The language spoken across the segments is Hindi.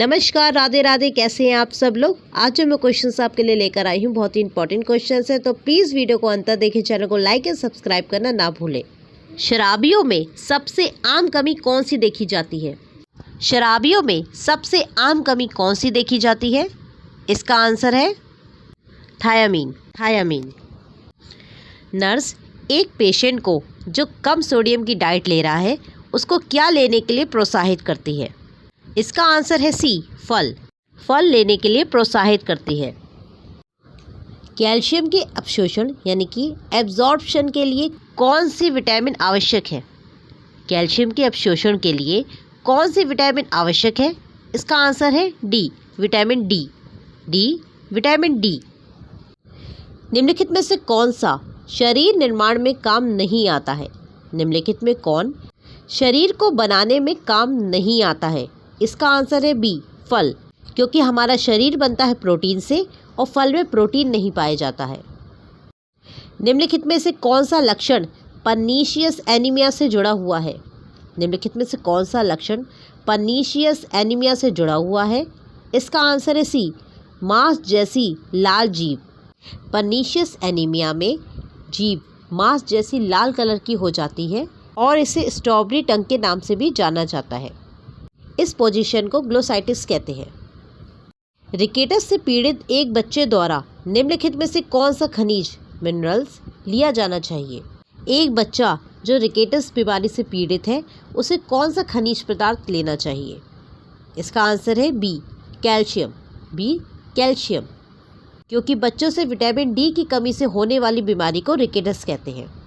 नमस्कार, राधे राधे। कैसे हैं आप सब लोग। आज जो मैं क्वेश्चंस आपके लिए लेकर आई हूँ बहुत ही इंपॉर्टेंट क्वेश्चंस हैं, तो प्लीज़ वीडियो को अंत तक देखें। चैनल को लाइक एंड सब्सक्राइब करना ना भूलें। शराबियों में सबसे आम कमी कौन सी देखी जाती है? शराबियों में सबसे आम कमी कौन सी देखी जाती है? इसका आंसर है थायामीन। नर्स एक पेशेंट को जो कम सोडियम की डाइट ले रहा है उसको क्या लेने के लिए प्रोत्साहित करती है? इसका आंसर है सी, फल लेने के लिए प्रोत्साहित करती है। कैल्शियम के अवशोषण यानी कि एब्जॉर्प्शन के लिए कौन सी विटामिन आवश्यक है? कैल्शियम के अवशोषण के लिए कौन सी विटामिन आवश्यक है? इसका आंसर है डी, विटामिन डी। निम्नलिखित में से कौन सा शरीर निर्माण में काम नहीं आता है? निम्नलिखित में कौन शरीर को बनाने में काम नहीं आता है? इसका आंसर है बी, फल, क्योंकि हमारा शरीर बनता है प्रोटीन से और फल में प्रोटीन नहीं पाया जाता है। निम्नलिखित में से कौन सा लक्षण पर्नीशियस एनीमिया से जुड़ा हुआ है? निम्नलिखित में से कौन सा लक्षण पर्नीशियस एनीमिया से जुड़ा हुआ है? इसका आंसर है सी, मांस जैसी लाल जीभ। पर्नीशियस एनीमिया में जीभ मांस जैसी लाल कलर की हो जाती है और इसे स्ट्रॉबेरी टंग के नाम से भी जाना जाता है। इस पोजीशन को ग्लोसाइटिस कहते हैं। रिकेटस से पीड़ित एक बच्चे द्वारा निम्नलिखित में से कौन सा खनिज मिनरल्स लिया जाना चाहिए? एक बच्चा जो रिकेटस बीमारी से पीड़ित है उसे कौन सा खनिज पदार्थ लेना चाहिए? इसका आंसर है बी, कैल्शियम, क्योंकि बच्चों से विटामिन डी की कमी से होने वाली बीमारी को रिकेटस कहते हैं।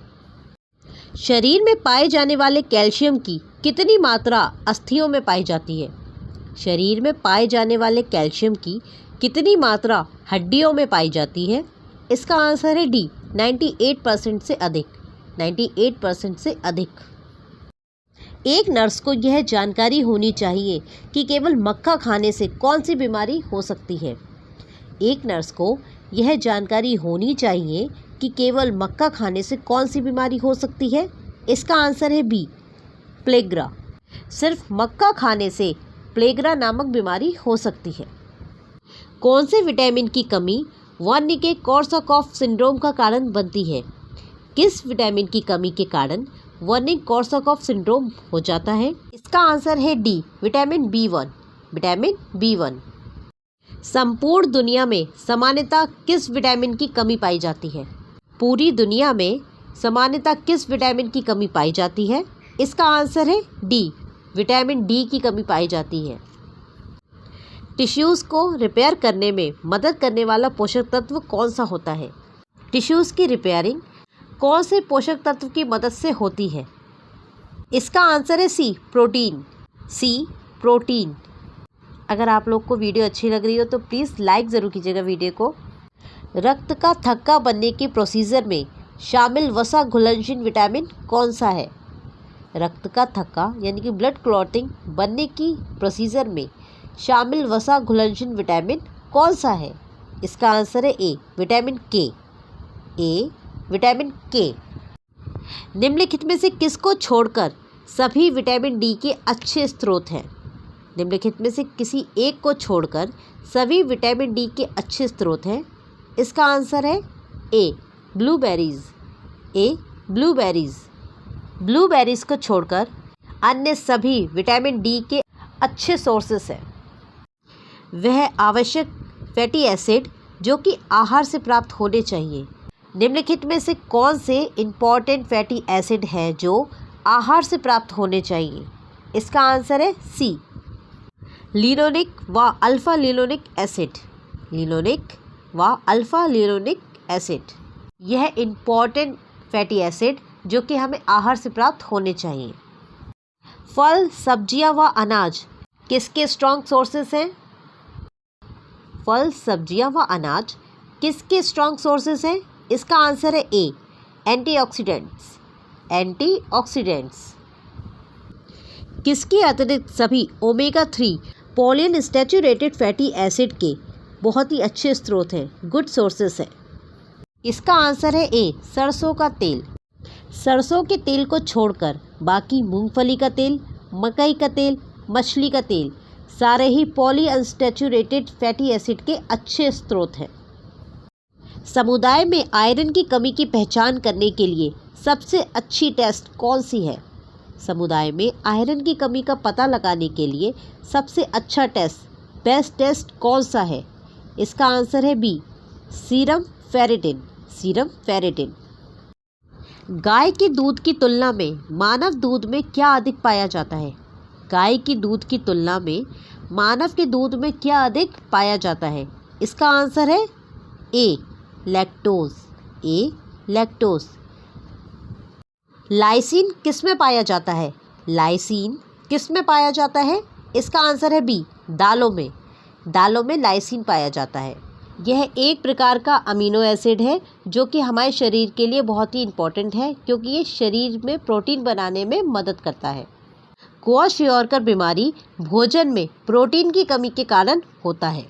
शरीर में पाए जाने वाले कैल्शियम की कितनी मात्रा अस्थियों में पाई जाती है? शरीर में पाए जाने वाले कैल्शियम की कितनी मात्रा हड्डियों में पाई जाती है? इसका आंसर है डी, 98% से अधिक। एक नर्स को यह जानकारी होनी चाहिए कि केवल मक्खा खाने से कौन सी बीमारी हो सकती है? एक नर्स को यह जानकारी होनी चाहिए कि केवल मक्का खाने से कौन सी बीमारी हो सकती है? इसका आंसर है बी, प्लेग्रा। सिर्फ मक्का खाने से प्लेग्रा नामक बीमारी हो सकती है। कौन से विटामिन की कमी वर्निके-कोर्साकॉफ सिंड्रोम का कारण बनती है? किस विटामिन की कमी के कारण वर्निक-कोर्साकॉफ सिंड्रोम हो जाता है? इसका आंसर है डी, विटामिन बी1। संपूर्ण दुनिया में सामान्यतः किस विटामिन की कमी पाई जाती है? पूरी दुनिया में सामान्यतः किस विटामिन की कमी पाई जाती है? इसका आंसर है डी, विटामिन डी की कमी पाई जाती है। टिश्यूज़ को रिपेयर करने में मदद करने वाला पोषक तत्व कौन सा होता है? टिश्यूज़ की रिपेयरिंग कौन से पोषक तत्व की मदद से होती है? इसका आंसर है सी, प्रोटीन। अगर आप लोग को वीडियो अच्छी लग रही हो तो प्लीज़ लाइक ज़रूर कीजिएगा वीडियो को। रक्त का थक्का बनने के प्रोसीजर में शामिल वसा घुलनशील विटामिन कौन सा है? रक्त का थक्का यानी कि ब्लड क्लॉटिंग बनने की प्रोसीजर में शामिल वसा घुलनशील विटामिन कौन सा है? इसका आंसर है ए, विटामिन के। निम्नलिखित में से किसको छोड़कर सभी विटामिन डी के अच्छे स्रोत हैं? निम्नलिखित में से किसी एक को छोड़कर सभी विटामिन डी के अच्छे स्रोत हैं। इसका आंसर है ए, ब्लूबेरीज। ब्लूबेरीज को छोड़कर अन्य सभी विटामिन डी के अच्छे सोर्सेस हैं। वह आवश्यक फैटी एसिड जो कि आहार से प्राप्त होने चाहिए। निम्नलिखित में से कौन से इम्पॉर्टेंट फैटी एसिड हैं जो आहार से प्राप्त होने चाहिए? इसका आंसर है सी, लिनोलिक व अल्फा लिनोलिक एसिड। यह इम्पॉर्टेंट फैटी एसिड जो कि हमें आहार से प्राप्त होने चाहिए। फल, सब्जियां व अनाज किसके स्ट्रॉन्ग सोर्सेस हैं? फल, सब्जियां व अनाज किसके स्ट्रॉन्ग सोर्सेस हैं? इसका आंसर है ए, एंटीऑक्सीडेंट्स। किसके अतिरिक्त सभी ओमेगा 3 पॉलीअनसैचुरेटेड फैटी एसिड के बहुत ही अच्छे स्रोत हैं, गुड सोर्सेस हैं? इसका आंसर है ए, सरसों का तेल। सरसों के तेल को छोड़कर बाकी मूंगफली का तेल, मकई का तेल, मछली का तेल सारे ही पॉलीअनसैचुरेटेड फैटी एसिड के अच्छे स्रोत हैं। समुदाय में आयरन की कमी की पहचान करने के लिए सबसे अच्छी टेस्ट कौन सी है? समुदाय में आयरन की कमी का पता लगाने के लिए सबसे अच्छा टेस्ट, बेस्ट टेस्ट कौन सा है? इसका आंसर है B, serum ferritin. Serum ferritin. गाय के दूध की तुलना में मानव दूध में क्या अधिक पाया जाता है? गाय की दूध की तुलना में मानव के दूध में क्या अधिक पाया जाता है? इसका आंसर है ए, लैक्टोज। ए, लैक्टोज। लाइसिन किस में पाया जाता है? लाइसिन किस में पाया जाता है? इसका आंसर है बी, दालों में। दालों में लाइसिन पाया जाता है। यह एक प्रकार का अमीनो एसिड है जो कि हमारे शरीर के लिए बहुत ही इम्पोर्टेंट है, क्योंकि ये शरीर में प्रोटीन बनाने में मदद करता है। क्वाशियोरकर बीमारी भोजन में प्रोटीन की कमी के कारण होता है।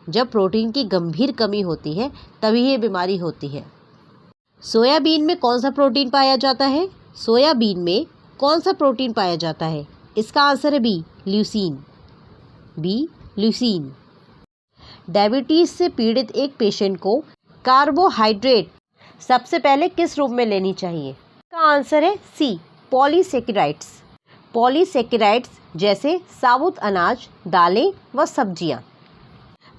जब प्रोटीन की गंभीर कमी होती है तभी ये बीमारी होती है। सोयाबीन में कौन सा प्रोटीन पाया जाता है? सोयाबीन में कौन सा प्रोटीन पाया जाता है? इसका आंसर है B, leucine. B, leucine. Diabetes से पीड़ित एक पेशेंट को कार्बोहाइड्रेट सबसे पहले किस रूप में लेनी चाहिए? इसका आंसर है सी, पॉलीसेकेराइड्स। पॉलीसेकेराइड्स जैसे साबुत अनाज, दालें व सब्जियां।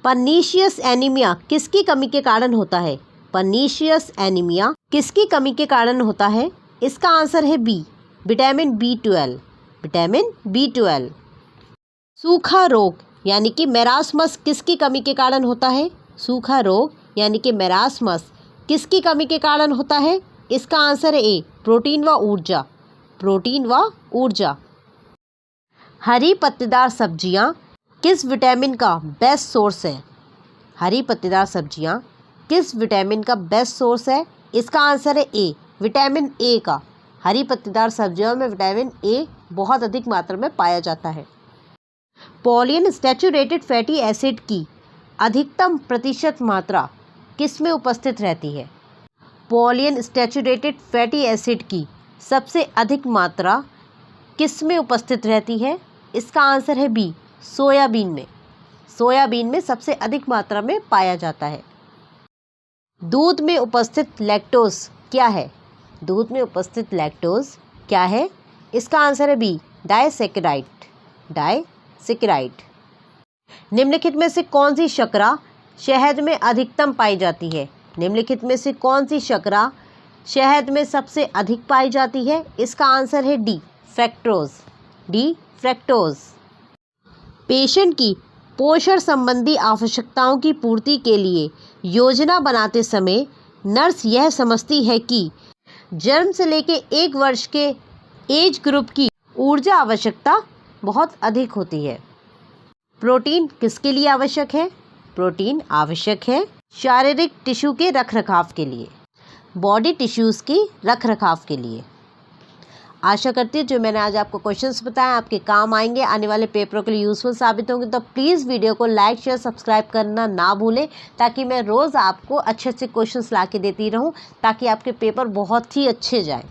पर्नीशियस एनीमिया किसकी कमी के कारण होता है? पर्नीशियस एनीमिया किसकी कमी के कारण होता है? इसका आंसर है B, vitamin B12। Vitamin B12। सूखा रोग यानी कि मेरास्मस किसकी कमी के कारण होता है? सूखा रोग यानी कि मेरास्मस किसकी कमी के कारण होता है? इसका आंसर है ए, प्रोटीन व ऊर्जा। प्रोटीन व ऊर्जा। हरी पत्तेदार सब्जियां किस विटामिन का बेस्ट सोर्स है? हरी पत्तेदार सब्जियां किस विटामिन का बेस्ट सोर्स है? इसका आंसर है ए, विटामिन ए का। हरी पत्तेदार सब्जियों में विटामिन ए बहुत अधिक मात्रा में पाया जाता है। पॉलीअनसैचुरेटेड फैटी एसिड की अधिकतम प्रतिशत मात्रा किस में उपस्थित रहती है? पॉलीअनसैचुरेटेड फैटी एसिड की सबसे अधिक मात्रा किस में उपस्थित रहती है? इसका आंसर है बी, सोयाबीन में। सोयाबीन में सबसे अधिक मात्रा में पाया जाता है। दूध में उपस्थित लैक्टोज क्या है? दूध में उपस्थित लैक्टोज क्या है? इसका आंसर है बी, डाइसैकेराइड। डाइसैकेराइड। निम्नलिखित में से कौन सी शर्करा शहद में अधिकतम पाई जाती है? निम्नलिखित में से कौन सी शर्करा शहद में सबसे अधिक पाई जाती है? इसका आंसर है D, fructose. D, fructose. Patient की पोषण संबंधी आवश्यकताओं की पूर्ति के लिए योजना बनाते समय नर्स यह समझती है कि जन्म से लेकर 1 वर्ष के एज ग्रुप की ऊर्जा आवश्यकता बहुत अधिक होती है। प्रोटीन किसके लिए आवश्यक है? प्रोटीन आवश्यक है शारीरिक टिश्यू के रखरखाव के लिए, बॉडी टिश्यूज़ की रखरखाव के लिए। आशा करती हूँ जो मैंने आज आपको क्वेश्चंस बताए आपके काम आएंगे, आने वाले पेपरों के लिए यूज़फुल साबित होंगे। तो प्लीज़ वीडियो को लाइक, शेयर, सब्सक्राइब करना ना भूलें, ताकि मैं रोज़ आपको अच्छे अच्छे क्वेश्चंस ला के देती रहूँ, ताकि आपके पेपर बहुत ही अच्छे जाएँ।